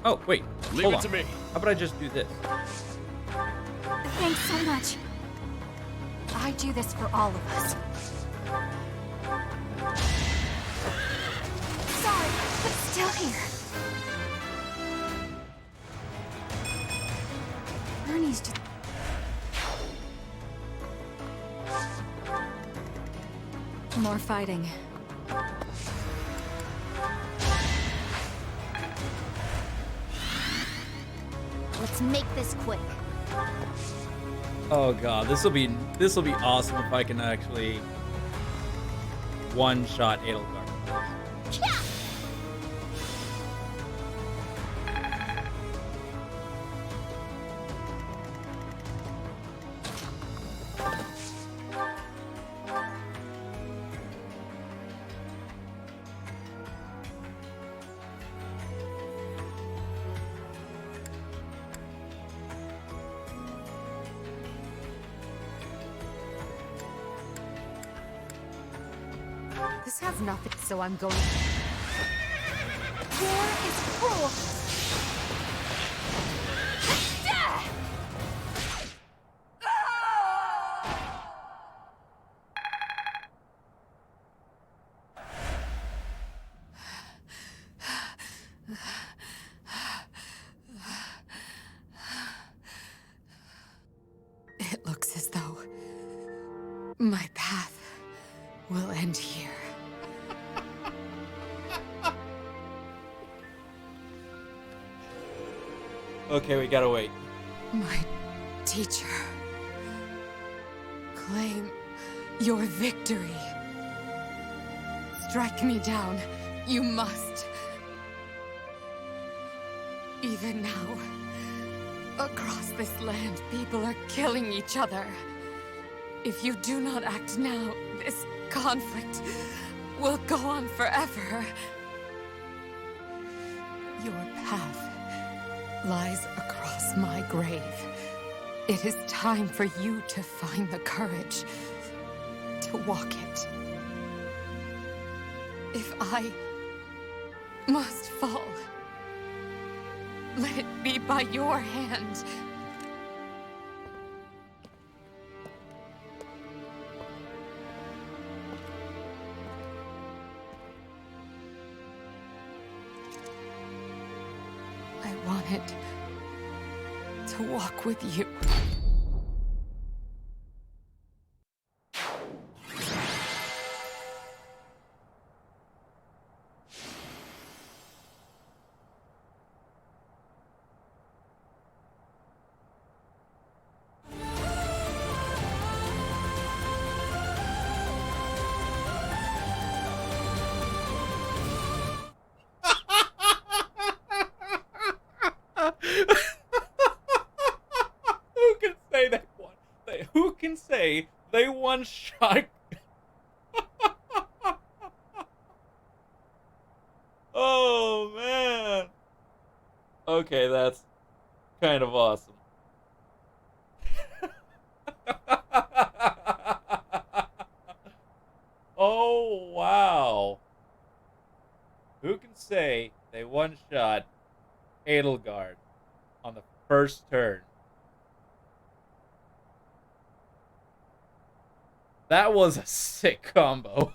Oh, wait. Leave Hold it on. to me. How about I just do this? Thanks so much. I do this for all of us. Sorry, but still here. Ernie's just... More fighting. Let's make this quick. Oh god, this will be awesome if I can actually one-shot Edelgard. This has nothing, so I'm going... War is cruel! It looks as though my path will end here. Okay, we gotta wait. My teacher, claim your victory. Strike me down, you must. Even now, across this land, people are killing each other. If you do not act now, this conflict will go on forever. Your path lies across my grave. It is time for you to find the courage to walk it. If I must fall, let it be by your hand. I wanted to walk with you. Who can say that one? Who can say they one shot? Oh man. Okay, that's kind of awesome. Oh wow. Who can say they one shot Edelgard on the first turn? That was a sick combo.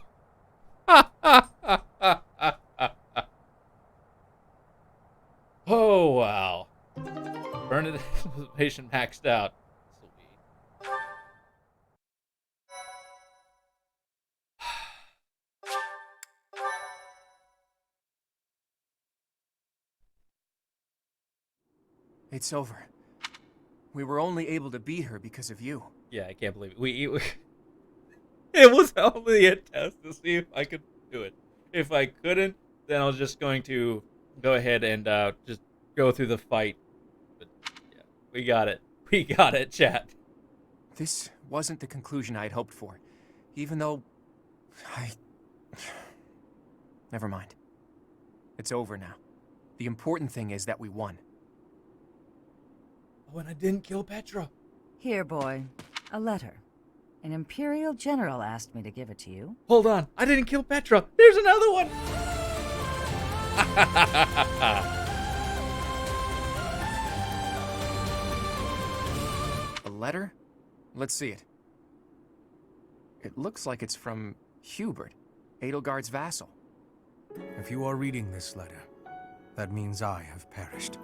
Oh wow. Burn it patient maxed out. This'll be... It's over. We were only able to beat her because of you. Yeah, I can't believe it. It was only a test to see if I could do it. If I couldn't, then I was just going to go ahead and just go through the fight. But yeah, we got it. We got it, chat. This wasn't the conclusion I had hoped for, even though I... Never mind. It's over now. The important thing is that we won. Oh, and I didn't kill Petra. Here, boy. A letter. An Imperial general asked me to give it to you. Hold on. I didn't kill Petra. There's another one. let's see it. It looks like it's from Hubert, Edelgard's vassal. If you are reading this letter, that means I have perished.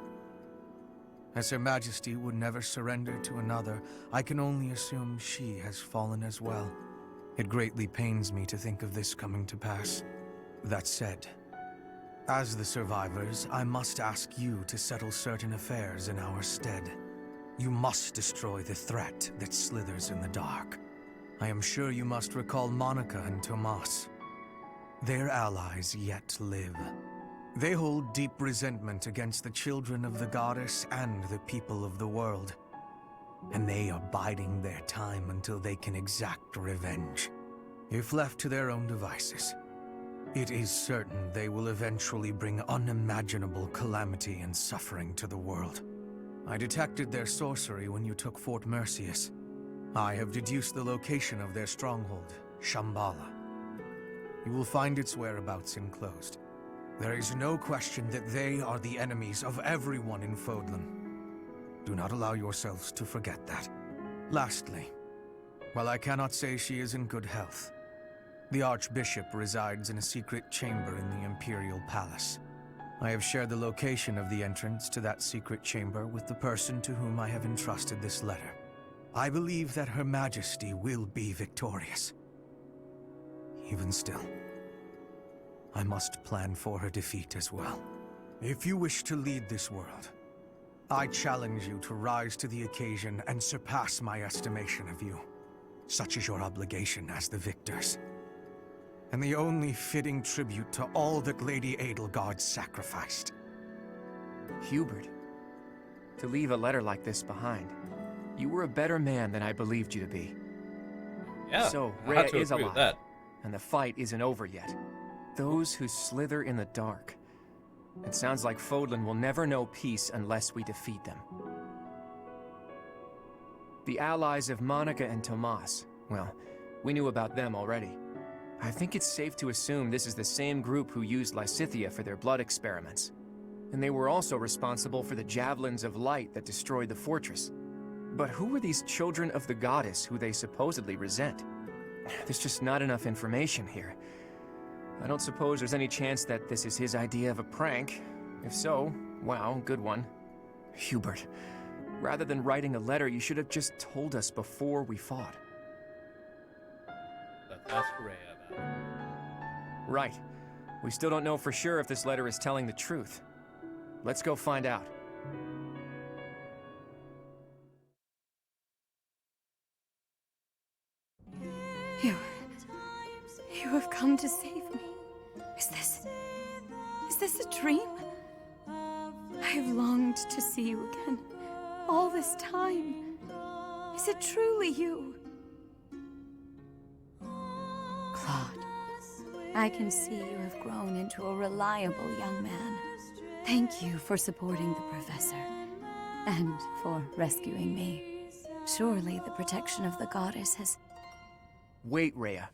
As Her Majesty would never surrender to another, I can only assume she has fallen as well. It greatly pains me to think of this coming to pass. That said, as the survivors, I must ask you to settle certain affairs in our stead. You must destroy the threat that slithers in the dark. I am sure you must recall Monica and Tomas. Their allies yet live. They hold deep resentment against the children of the goddess and the people of the world. And they are biding their time until they can exact revenge. If left to their own devices, it is certain they will eventually bring unimaginable calamity and suffering to the world. I detected their sorcery when you took Fort Mercius. I have deduced the location of their stronghold, Shambhala. You will find its whereabouts enclosed. There is no question that they are the enemies of everyone in Fodlan. Do not allow yourselves to forget that. Lastly, while I cannot say she is in good health, the Archbishop resides in a secret chamber in the Imperial Palace. I have shared the location of the entrance to that secret chamber with the person to whom I have entrusted this letter. I believe that Her Majesty will be victorious. Even still, I must plan for her defeat as well. If you wish to lead this world, I challenge you to rise to the occasion and surpass my estimation of you. Such is your obligation as the victors, and the only fitting tribute to all that Lady Edelgard sacrificed. Hubert, to leave a letter like this behind. You were a better man than I believed you to be. Yeah, So, I Rhea have to is agree with alive, that. and the fight isn't over yet. Those who slither in the dark. It sounds like Fodlan will never know peace unless we defeat them. The allies of Monica and Tomas, well, we knew about them already. I think it's safe to assume this is the same group who used Lysithea for their blood experiments. And they were also responsible for the javelins of light that destroyed the fortress. But who were these children of the goddess who they supposedly resent? There's just not enough information here. I don't suppose there's any chance that this is his idea of a prank. If so, wow, good one. Hubert, rather than writing a letter, you should have just told us before we fought. Let's ask Rhea about it. Right. We still don't know for sure if this letter is telling the truth. Let's go find out. You have come to save me. Is this a dream? I have longed to see you again all this time. Is it truly you? Claude, I can see you have grown into a reliable young man. Thank you for supporting the professor and for rescuing me. Surely the protection of the goddess has... Wait, Rhea.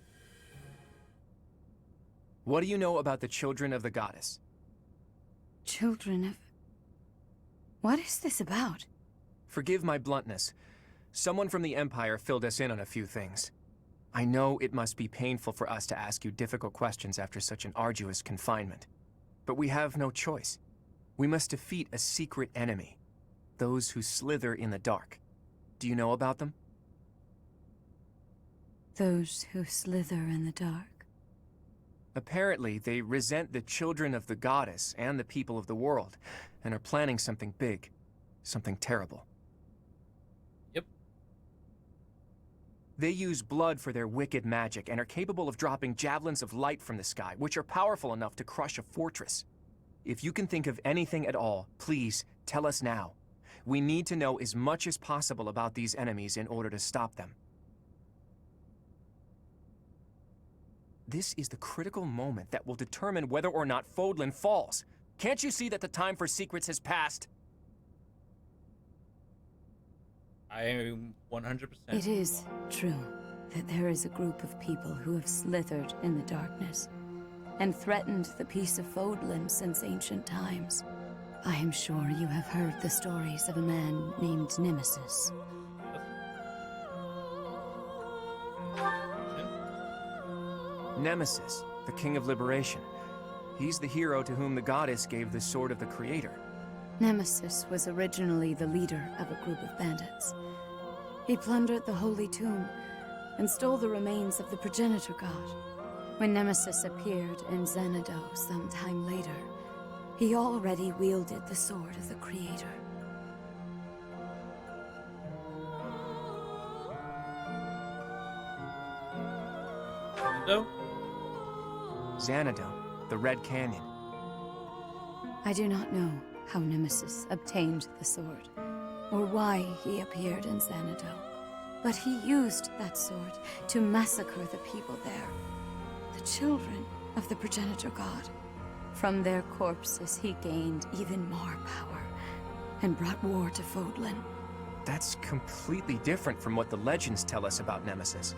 What do you know about the children of the goddess? Children of... What is this about? Forgive my bluntness. Someone from the Empire filled us in on a few things. I know it must be painful for us to ask you difficult questions after such an arduous confinement. But we have no choice. We must defeat a secret enemy. Those who slither in the dark. Do you know about them? Those who slither in the dark. Apparently, they resent the children of the goddess and the people of the world, and are planning something big. Something terrible. Yep. They use blood for their wicked magic and are capable of dropping javelins of light from the sky, which are powerful enough to crush a fortress. If you can think of anything at all, please tell us now. We need to know as much as possible about these enemies in order to stop them. This is the critical moment that will determine whether or not Fodlan falls. Can't you see that the time for secrets has passed? I am 100%. It is true that there is a group of people who have slithered in the darkness and threatened the peace of Fodlan since ancient times. I am sure you have heard the stories of a man named Nemesis. Nemesis, the King of Liberation. He's the hero to whom the goddess gave the Sword of the Creator. Nemesis was originally the leader of a group of bandits. He plundered the Holy Tomb and stole the remains of the progenitor god. When Nemesis appeared in Xanadu some time later, he already wielded the Sword of the Creator. Xanadu? Xanadu, the Red Canyon. I do not know how Nemesis obtained the sword, or why he appeared in Xanadu, but he used that sword to massacre the people there, the children of the progenitor god. From their corpses he gained even more power, and brought war to Fodlan. That's completely different from what the legends tell us about Nemesis.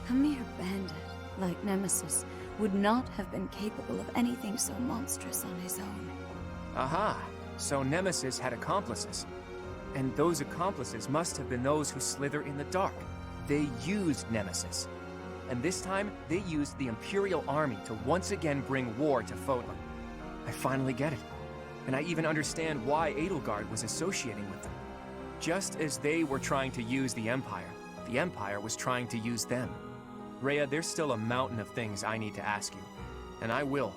A mere bandit like Nemesis would not have been capable of anything so monstrous on his own. Aha, so Nemesis had accomplices. And those accomplices must have been those who slither in the dark. They used Nemesis. And this time, they used the Imperial Army to once again bring war to Fodlan. I finally get it. And I even understand why Edelgard was associating with them. Just as they were trying to use the Empire was trying to use them. Rhea, there's still a mountain of things I need to ask you. And I will.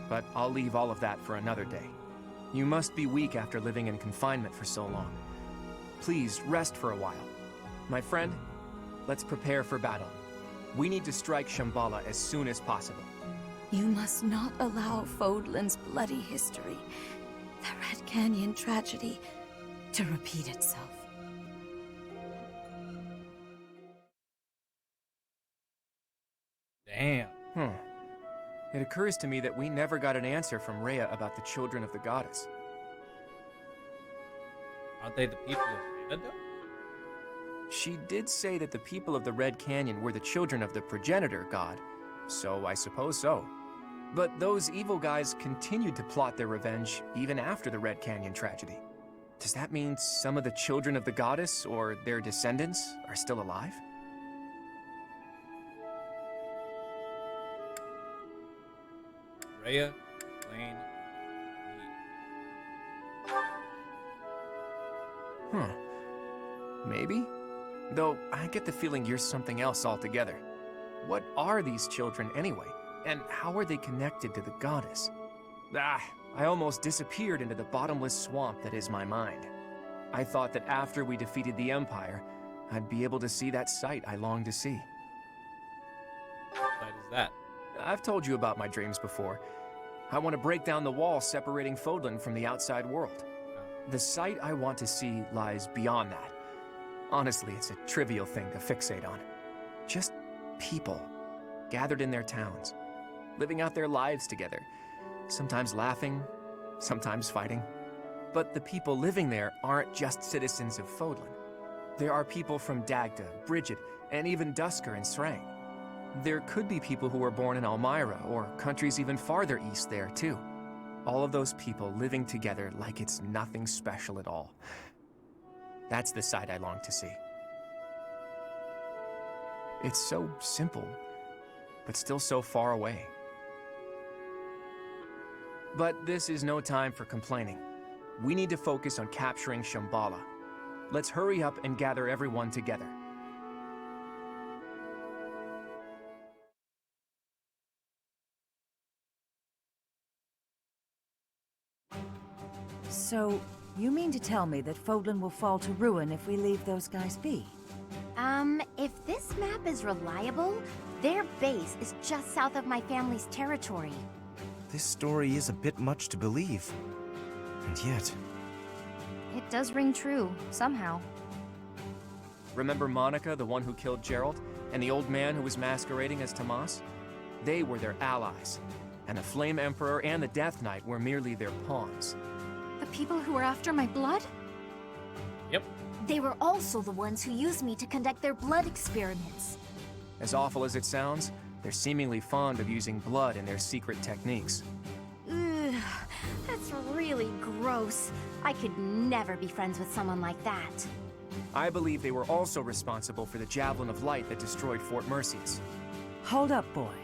But I'll leave all of that for another day. You must be weak after living in confinement for so long. Please rest for a while. My friend, let's prepare for battle. We need to strike Shambhala as soon as possible. You must not allow Fodlan's bloody history, the Red Canyon tragedy, to repeat itself. Damn. It occurs to me that we never got an answer from Rhea about the children of the goddess. Aren't they the people of Xanadu? She did say that the people of the Red Canyon were the children of the progenitor god, so I suppose so. But those evil guys continued to plot their revenge even after the Red Canyon tragedy. Does that mean some of the children of the goddess, or their descendants, are still alive? Rhea, Lane, Maybe? Though, I get the feeling you're something else altogether. What are these children anyway? And how are they connected to the goddess? I almost disappeared into the bottomless swamp that is my mind. I thought that after we defeated the Empire, I'd be able to see that sight I long to see. What side is that? I've told you about my dreams before. I want to break down the wall separating Fodlan from the outside world. The sight I want to see lies beyond that. Honestly, it's a trivial thing to fixate on. Just people, gathered in their towns, living out their lives together, sometimes laughing, sometimes fighting. But the people living there aren't just citizens of Fodlan. There are people from Dagda, Bridget, and even Dusker and Srang. There could be people who were born in Almyra, or countries even farther east there, too. All of those people living together like it's nothing special at all. That's the sight I long to see. It's so simple, but still so far away. But this is no time for complaining. We need to focus on capturing Shambhala. Let's hurry up and gather everyone together. So, you mean to tell me that Fodlan will fall to ruin if we leave those guys be? If this map is reliable, their base is just south of my family's territory. This story is a bit much to believe. And yet... It does ring true, somehow. Remember Monica, the one who killed Gerald, and the old man who was masquerading as Tomas? They were their allies, and the Flame Emperor and the Death Knight were merely their pawns. The people who were after my blood? Yep. They were also the ones who used me to conduct their blood experiments. As awful as it sounds, they're seemingly fond of using blood in their secret techniques. Ugh, that's really gross. I could never be friends with someone like that. I believe they were also responsible for the Javelin of Light that destroyed Fort Merceus. Hold up, boy.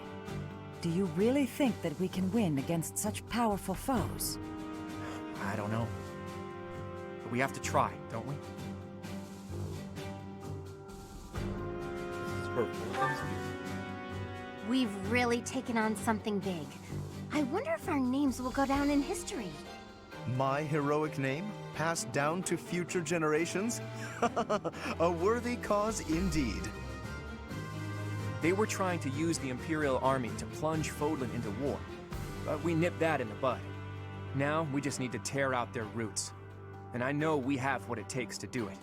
do you really think that we can win against such powerful foes? I don't know. But we have to try, don't we? This is for Fulton's view. We've really taken on something big. I wonder if our names will go down in history. My heroic name passed down to future generations? A worthy cause indeed. They were trying to use the Imperial Army to plunge Fodlan into war, but we nipped that in the bud. Now we just need to tear out their roots. And I know we have what it takes to do it.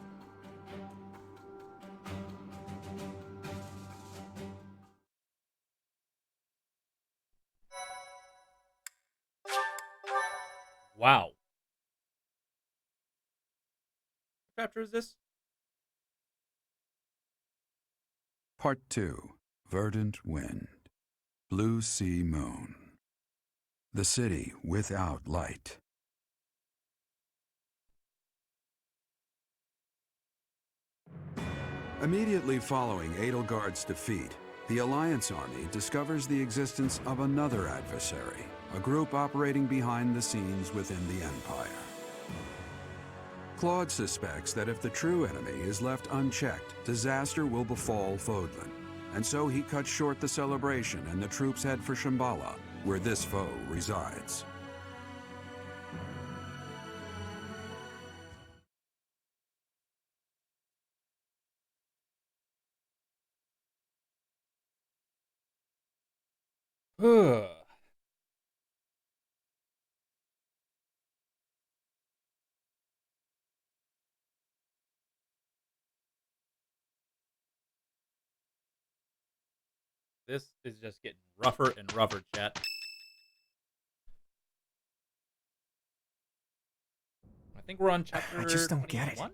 Wow. What chapter is this? Part 2. Verdant Wind. Blue Sea Moon. The city without light. Immediately following Edelgard's defeat, the Alliance Army discovers the existence of another adversary, a group operating behind the scenes within the Empire. Claude suspects that if the true enemy is left unchecked, disaster will befall Fodlan, and so he cuts short the celebration and the troops head for Shambhala, where this foe resides. This is just getting rougher and rougher, chat. I think we're on chapter I just don't get it. 21?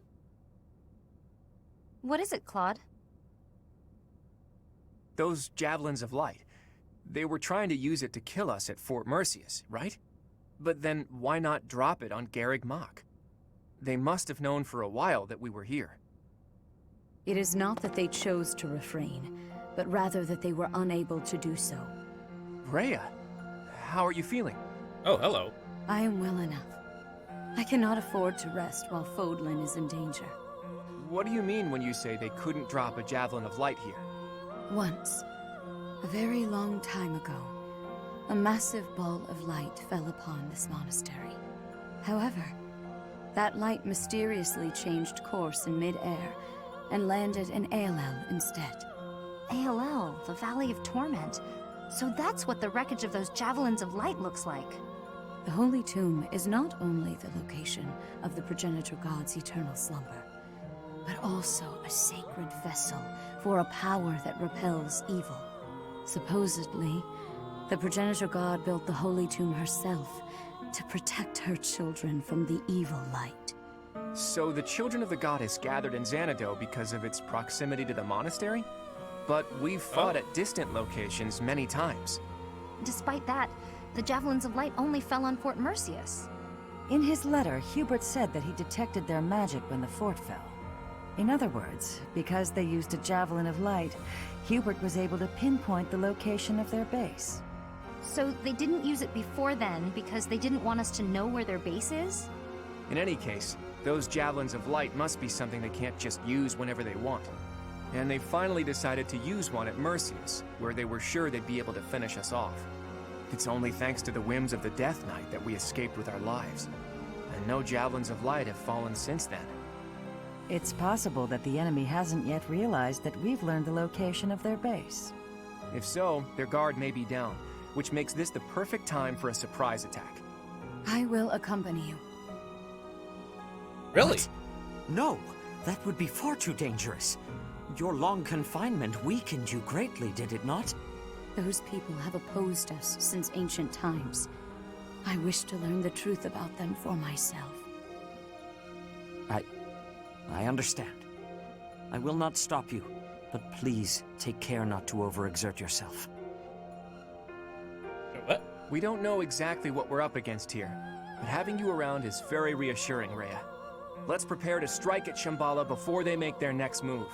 What is it, Claude? Those javelins of light. They were trying to use it to kill us at Fort Mercius, right? But then why not drop it on Garreg Mach? They must have known for a while that we were here. It is not that they chose to refrain, but rather that they were unable to do so. Rhea, how are you feeling? Oh, hello. I am well enough. I cannot afford to rest while Fodlan is in danger. What do you mean when you say they couldn't drop a javelin of light here? Once, a very long time ago, a massive ball of light fell upon this monastery. However, that light mysteriously changed course in mid-air and landed in Aelel instead. Aelel, the Valley of Torment. So that's what the wreckage of those javelins of light looks like. The Holy Tomb is not only the location of the progenitor god's eternal slumber, but also a sacred vessel for a power that repels evil. Supposedly, the progenitor god built the Holy Tomb herself to protect her children from the evil light. So the children of the goddess gathered in Xanadu because of its proximity to the monastery? But we've fought at distant locations many times. Despite that, the javelins of light only fell on Fort Mercius. In his letter, Hubert said that he detected their magic when the fort fell. In other words, because they used a javelin of light, Hubert was able to pinpoint the location of their base. So they didn't use it before then because they didn't want us to know where their base is? In any case, those javelins of light must be something they can't just use whenever they want. And they finally decided to use one at Mercius, where they were sure they'd be able to finish us off. It's only thanks to the whims of the Death Knight that we escaped with our lives. And no javelins of light have fallen since then. It's possible that the enemy hasn't yet realized that we've learned the location of their base. If so, their guard may be down, which makes this the perfect time for a surprise attack. I will accompany you. Really? What? No, that would be far too dangerous. Your long confinement weakened you greatly, did it not? Those people have opposed us since ancient times. I wish to learn the truth about them for myself. I understand. I will not stop you, but please take care not to overexert yourself. What? We don't know exactly what we're up against here, but having you around is very reassuring, Rhea. Let's prepare to strike at Shambhala before they make their next move.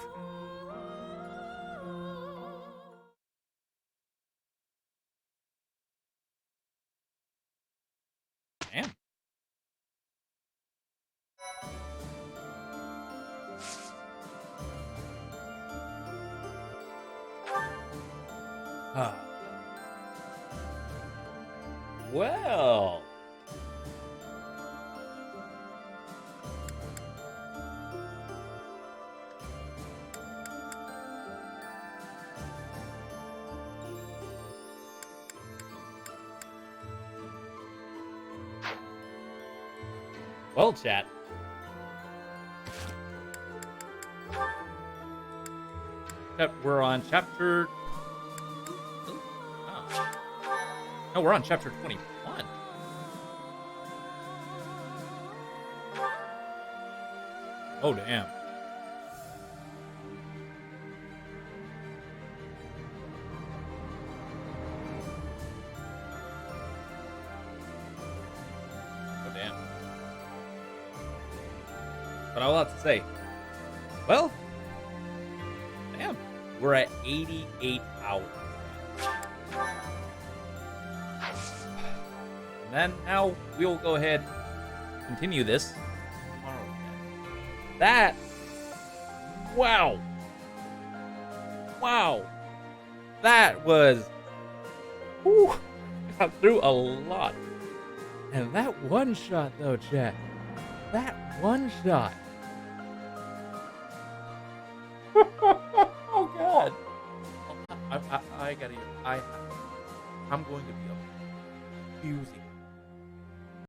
Well. Well, chat. We're on chapter... Oh. No, we're on chapter 21. Oh, damn. Oh, damn. But I will have to say, well, damn, we're at 88 hours. And then now we'll go ahead and continue this tomorrow. That, wow. Wow. That was, whew, got through a lot. And that one shot though, chat. That one shot. Oh God! I gotta. I'm going to be abusing